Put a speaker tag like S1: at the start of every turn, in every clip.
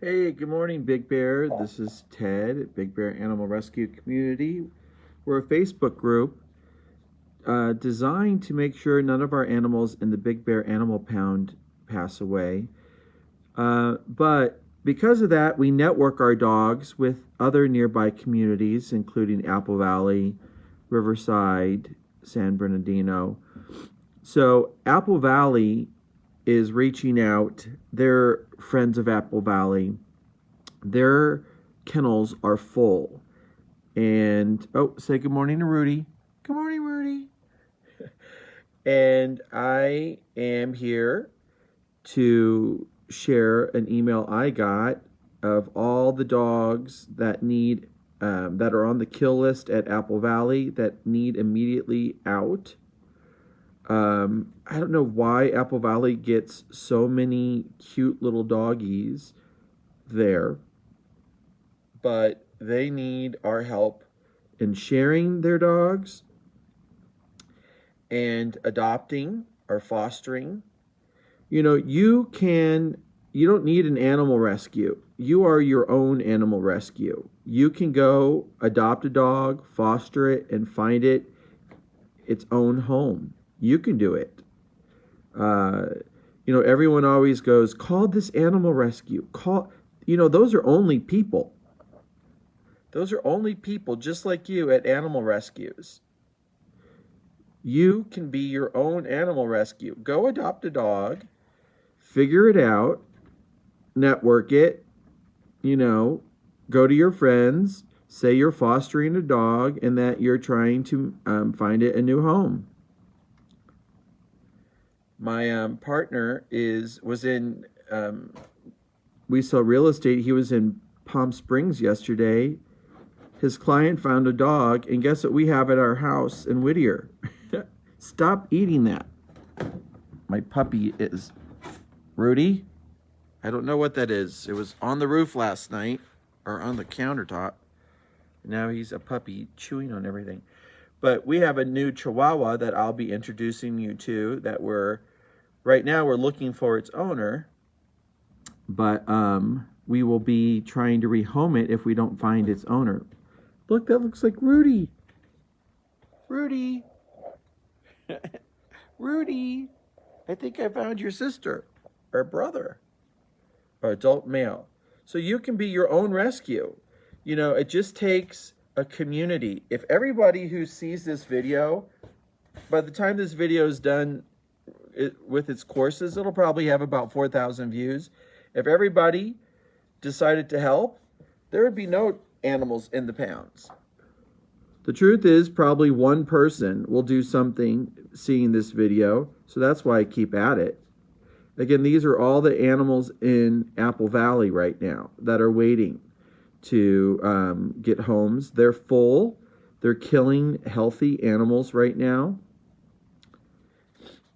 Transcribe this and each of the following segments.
S1: Hey, good morning, Big Bear. This is Ted at Big Bear Animal Rescue Community. We're a Facebook group designed to make sure none of our animals in the Big Bear Animal Pound pass away. But because of that, we network our dogs with other nearby communities, including Apple Valley, Riverside, San Bernardino. So, Apple Valley is reaching out. They're friends of Apple Valley. Their kennels are full. And say good morning to Rudy. Good morning, Rudy. And I am here to share an email I got of all the dogs that need that are on the kill list at Apple Valley that need immediately out. I don't know why Apple Valley gets so many cute little doggies there, but they need our help in sharing their dogs and adopting or fostering. You know, you don't need an animal rescue. You are your own animal rescue. You can go adopt a dog, foster it, and find it its own home. You can do it. Everyone always goes, call this animal rescue. Those are only people. Those are only people just like you at animal rescues. You can be your own animal rescue. Go adopt a dog, figure it out, network it, go to your friends, say you're fostering a dog and that you're trying to find it a new home. My partner was in, we sell real estate. He was in Palm Springs yesterday. His client found a dog, and guess what we have at our house in Whittier? Stop eating that. My puppy is Rudy. I don't know what that is. It was on the roof last night, or on the countertop. Now he's a puppy chewing on everything. But we have a new Chihuahua that I'll be introducing you to that right now we're looking for its owner. But we will be trying to rehome it if we don't find its owner. Look, that looks like Rudy. Rudy. Rudy. I think I found your sister or brother or adult male. So you can be your own rescue. It just takes a community. If everybody who sees this video, by the time this video is done with its courses, it'll probably have about 4,000 views. If everybody decided to help, there would be no animals in the pounds. The truth is, probably one person will do something seeing this video, so that's why I keep at it. Again, these are all the animals in Apple Valley right now that are waiting to get homes. They're full. They're killing healthy animals right now.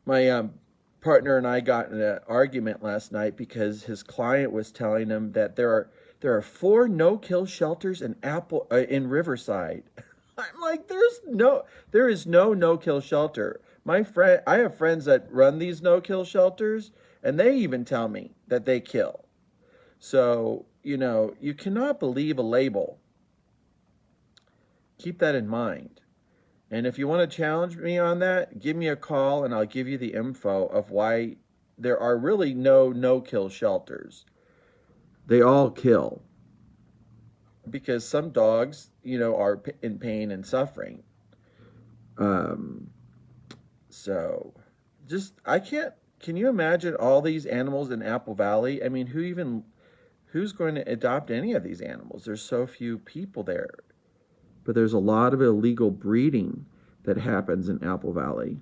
S1: My partner and I got in an argument last night because his client was telling him that there are 4 no-kill shelters in Riverside. I'm like, there is no no-kill shelter. I have friends that run these no-kill shelters, and they even tell me that they kill. So, you cannot believe a label. Keep that in mind. And if you want to challenge me on that, give me a call and I'll give you the info of why there are really no-kill shelters. They all kill. Because some dogs, are in pain and suffering. Can you imagine all these animals in Apple Valley? I mean, who's going to adopt any of these animals? There's so few people there. But there's a lot of illegal breeding that happens in Apple Valley.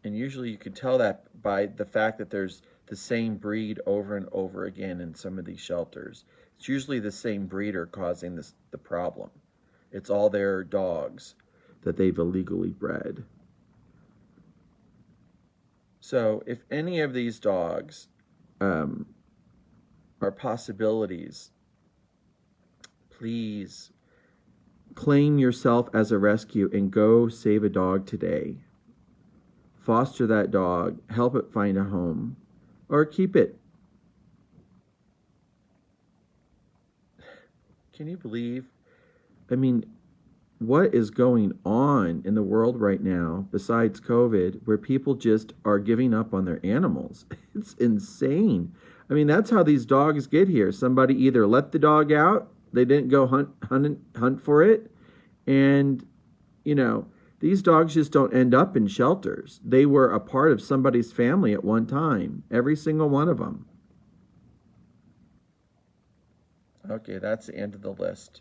S1: And usually you can tell that by the fact that there's the same breed over and over again in some of these shelters. It's usually the same breeder causing the problem. It's all their dogs that they've illegally bred. So if any of these dogs are possibilities, please claim yourself as a rescue and go save a dog today. Foster that dog, help it find a home, or keep it. Can you believe? I mean, what is going on in the world right now besides COVID where people just are giving up on their animals? It's insane. I mean, that's how these dogs get here. Somebody either let the dog out, they didn't go hunt for it, and, you know, these dogs just don't end up in shelters. They were a part of somebody's family at one time, every single one of them. Okay, that's the end of the list.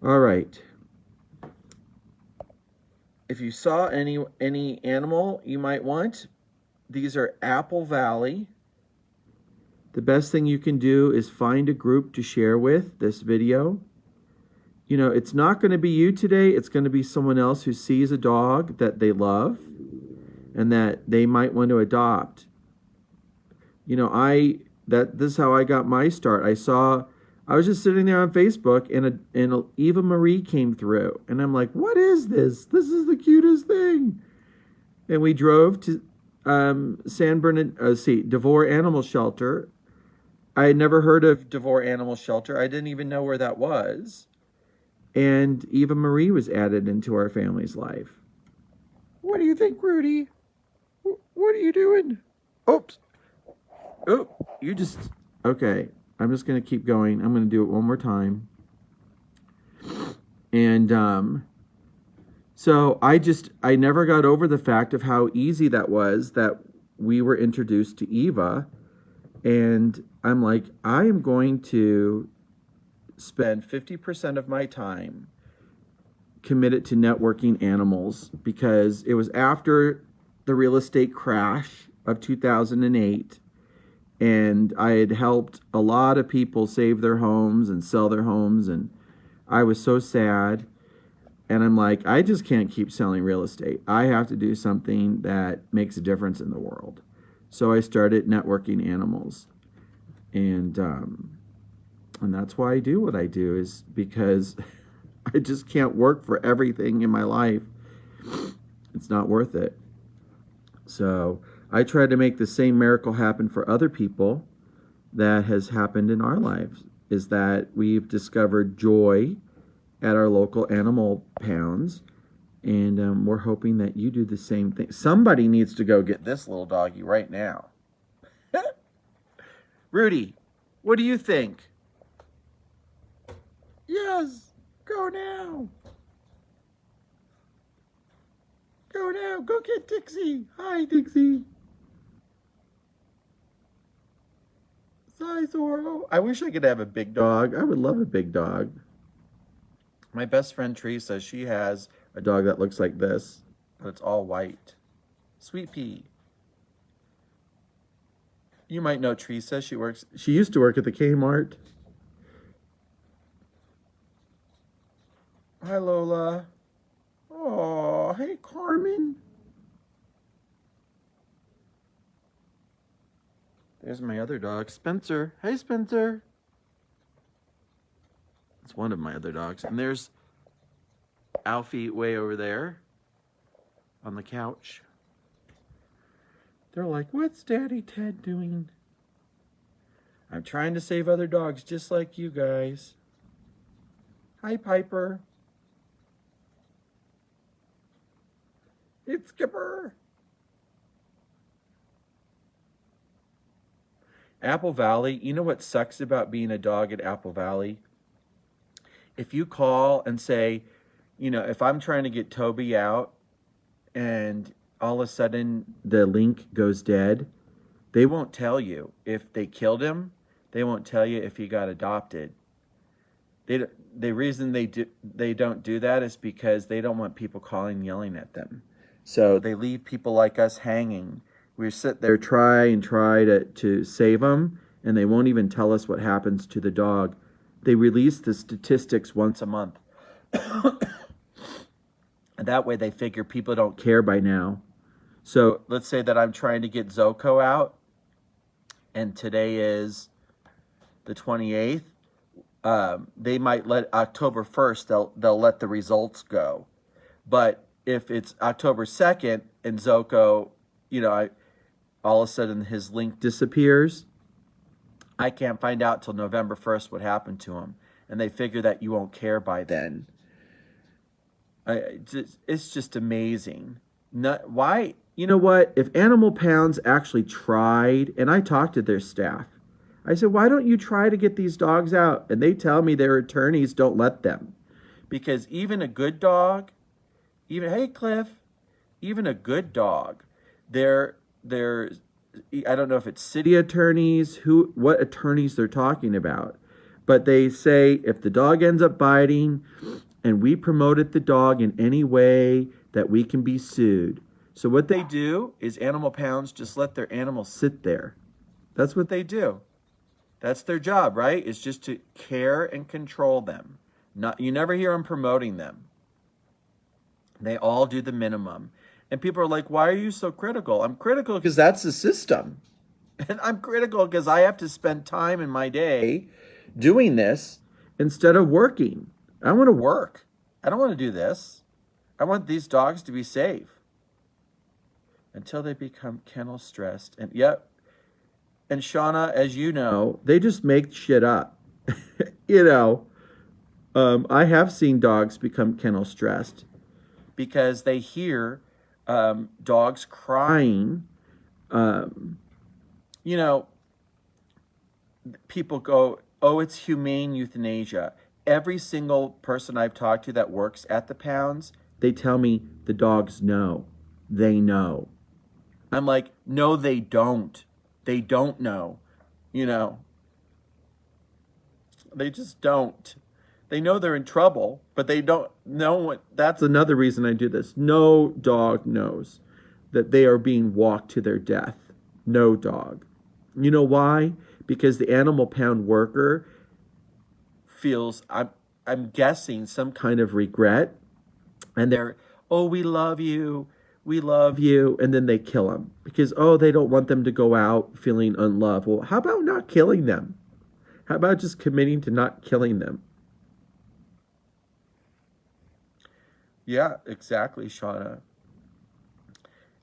S1: All right. If you saw any animal you might want, these are Apple Valley. The best thing you can do is find a group to share with this video. You know, it's not going to be you today. It's going to be someone else who sees a dog that they love and that they might want to adopt. You know, this is how I got my start. I was just sitting there on Facebook, and a Eva Marie came through, and I'm like, "What is this? This is the cutest thing!" And we drove to San Bernardino, Devore Animal Shelter. I had never heard of Devore Animal Shelter. I didn't even know where that was. And Eva Marie was added into our family's life. What do you think, Rudy? What are you doing? Oops. Oh, you just... Okay, I'm just going to keep going. I'm going to do it one more time. And so I never got over the fact of how easy that was that we were introduced to Eva. And I'm like, I am going to spend 50% of my time committed to networking animals, because it was after the real estate crash of 2008, and I had helped a lot of people save their homes and sell their homes, and I was so sad. And I'm like, I just can't keep selling real estate. I have to do something that makes a difference in the world. So I started networking animals, and that's why I do what I do, is because I just can't work for everything in my life. It's not worth it. So I try to make the same miracle happen for other people that has happened in our lives, is that we've discovered joy at our local animal pounds, and we're hoping that you do the same thing. Somebody needs to go get this little doggy right now. Rudy, what do you think? Yes, go now. Go now. Go get Dixie. Hi, Dixie. Sizoro. I wish I could have a big dog. I would love a big dog. My best friend Teresa, she has a dog that looks like this, but it's all white. Sweet Pea. You might know Teresa. She used to work at the Kmart. Hi, Lola. Oh, hey, Carmen. There's my other dog, Spencer. Hey, Spencer. It's one of my other dogs. And there's Alfie way over there on the couch. They're like, what's Daddy Ted doing? I'm trying to save other dogs just like you guys. Hi, Piper. It's Skipper. Apple Valley, you know what sucks about being a dog at Apple Valley? If you call and say, you know, if I'm trying to get Toby out and all of a sudden the link goes dead, they won't tell you if they killed him. They won't tell you if he got adopted. The reason they don't do that is because they don't want people calling and yelling at them. So they leave people like us hanging. We sit there try to save them, and they won't even tell us what happens to the dog. They release the statistics once a month. And that way they figure people don't care by now. So let's say that I'm trying to get Zoko out, and today is the 28th. They might let October 1st, they'll let the results go. But if it's October 2nd and Zoko, you know, all of a sudden his link disappears, I can't find out till November 1st what happened to them. And they figure that you won't care by then. It's just amazing. Why? You know what? If Animal Pounds actually tried, and I talked to their staff, I said, why don't you try to get these dogs out? And they tell me their attorneys don't let them. Because even a good dog, hey Cliff, even a good dog, they're I don't know if it's city attorneys, what attorneys they're talking about, but they say if the dog ends up biting and we promoted the dog in any way, that we can be sued. So what they do is Animal Pounds just let their animals sit there. That's what they do. That's their job, right? Is just to care and control them. You never hear them promoting them. They all do the minimum. And people are like, why are you so critical? I'm critical because that's the system. And I'm critical because I have to spend time in my day doing this instead of working. I want to work. I don't want to do this. I want these dogs to be safe. Until they become kennel stressed. And yep. And Shauna, as you know, they just make shit up. You know, I have seen dogs become kennel stressed because they hear dogs crying. You know, people go, oh, it's humane euthanasia. Every single person I've talked to that works at the pounds, they tell me the dogs know. They know. I'm like, no, they don't. They don't know. You know, they just don't. They know they're in trouble, but they don't know what. That's another reason I do this. No dog knows that they are being walked to their death. No dog. You know why? Because the Animal Pound worker feels, I'm guessing, some kind of regret. And they're, oh, we love you. We love you. And then they kill them because, oh, they don't want them to go out feeling unloved. Well, how about not killing them? How about just committing to not killing them? Yeah, exactly, Shauna.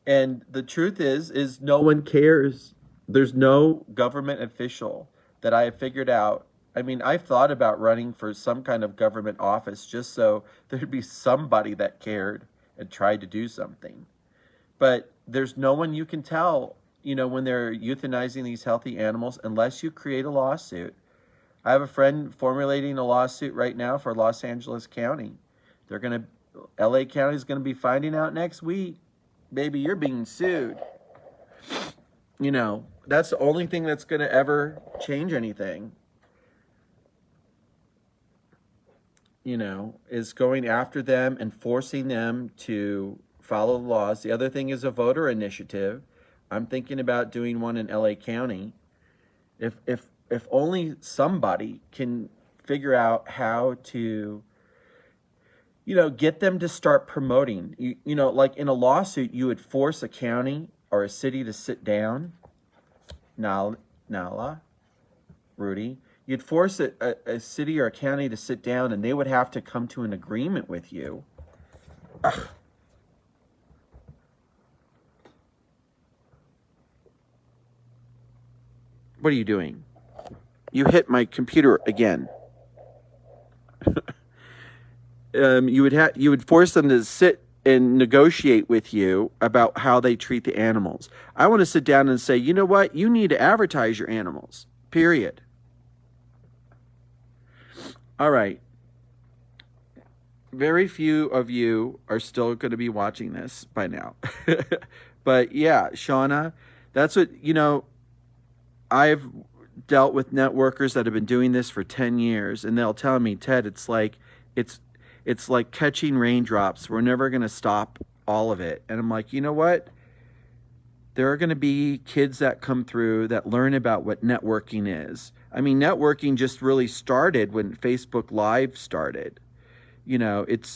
S1: And the truth is no one cares. There's no government official that I have figured out. I mean, I've thought about running for some kind of government office just so there'd be somebody that cared and tried to do something. But there's no one you can tell, you know, when they're euthanizing these healthy animals unless you create a lawsuit. I have a friend formulating a lawsuit right now for Los Angeles County. LA County is going to be finding out next week. Baby, you're being sued. You know, that's the only thing that's going to ever change anything. You know, is going after them and forcing them to follow the laws. The other thing is a voter initiative. I'm thinking about doing one in LA County. If only somebody can figure out how to, you know, get them to start promoting. You know, like in a lawsuit, you would force a county or a city to sit down. Nala, Rudy. You'd force a city or a county to sit down and they would have to come to an agreement with you. Ugh. What are you doing? You hit my computer again. You would force them to sit and negotiate with you about how they treat the animals. I want to sit down and say, you know what? You need to advertise your animals. Period. All right. Very few of you are still going to be watching this by now. But yeah, Shauna, that's what, you know, I've dealt with networkers that have been doing this for 10 years, and they'll tell me, Ted, it's like catching raindrops. We're never going to stop all of it. And I'm like, you know what? There are going to be kids that come through that learn about what networking is. I mean, networking just really started when Facebook Live started. You know, there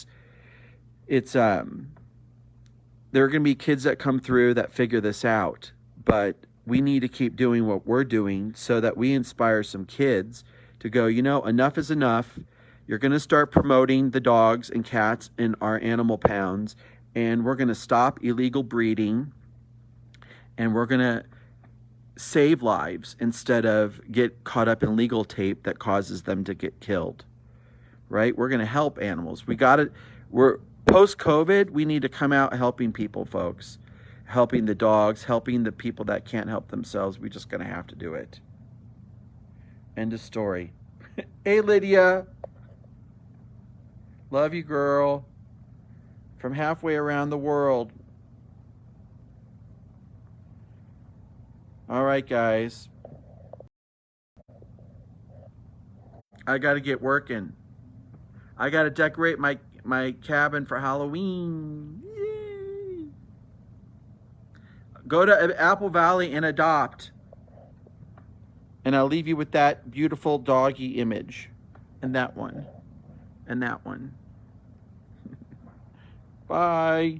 S1: are going to be kids that come through that figure this out, but we need to keep doing what we're doing so that we inspire some kids to go, you know, enough is enough. You're going to start promoting the dogs and cats in our Animal Pounds, and we're going to stop illegal breeding, and we're going to save lives instead of get caught up in legal tape that causes them to get killed, right? We're going to help animals. We're post-COVID, we need to come out helping people, folks. Helping the dogs, helping the people that can't help themselves. We're just going to have to do it. End of story. Hey, Lydia. Love you, girl. From halfway around the world. All right, guys. I got to get working. I got to decorate my cabin for Halloween. Yay. Go to Apple Valley and adopt. And I'll leave you with that beautiful doggy image. And that one. And that one. Bye.